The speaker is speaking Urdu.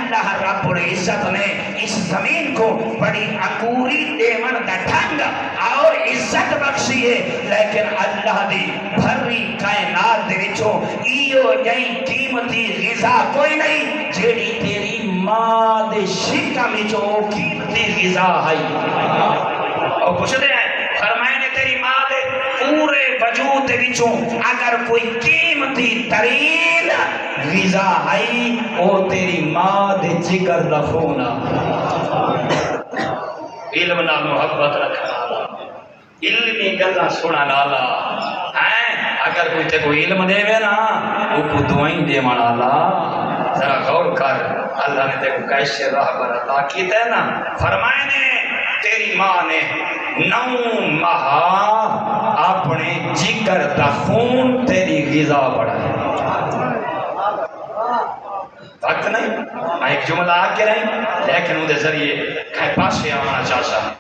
اللہ رب العزت نے اس زمین کو بڑی انگوری دیون دا ڈھنگ اور عزت بخشی ہے، لیکن اللہ دی بھری کائنات دے وچوں ایو جئی قیمتی غذا کوئی نہیں جیڑی تیری ماں دے شکم وچوں قیمتی غذا ہے۔ اور پوچھتے ہیں فرمائے نے تیری ماں دے پورے وجود دے وچوں اگر کوئی قیمتی ترین غذا ہے وہ تیری ماں دے جگر دا خون علم نال محبت رکھنا علمی گلاں سنن والا ہیں اگر کوئی تے کوئی علم دے نا وہ کو دعائیں دے والا ذرا غور کر اللہ نے تے کو کیسے راہ پر عطا کیتا ہے نا فرمائے نے تیری ماں نے 9 ماہ اپنے جگر دا خون تیری غذا بڑھایا۔ وقت نہیں میں ایک جملہ آ کے رہی لیکن وہ ذریعے کہیں پاسے آنا چاہتا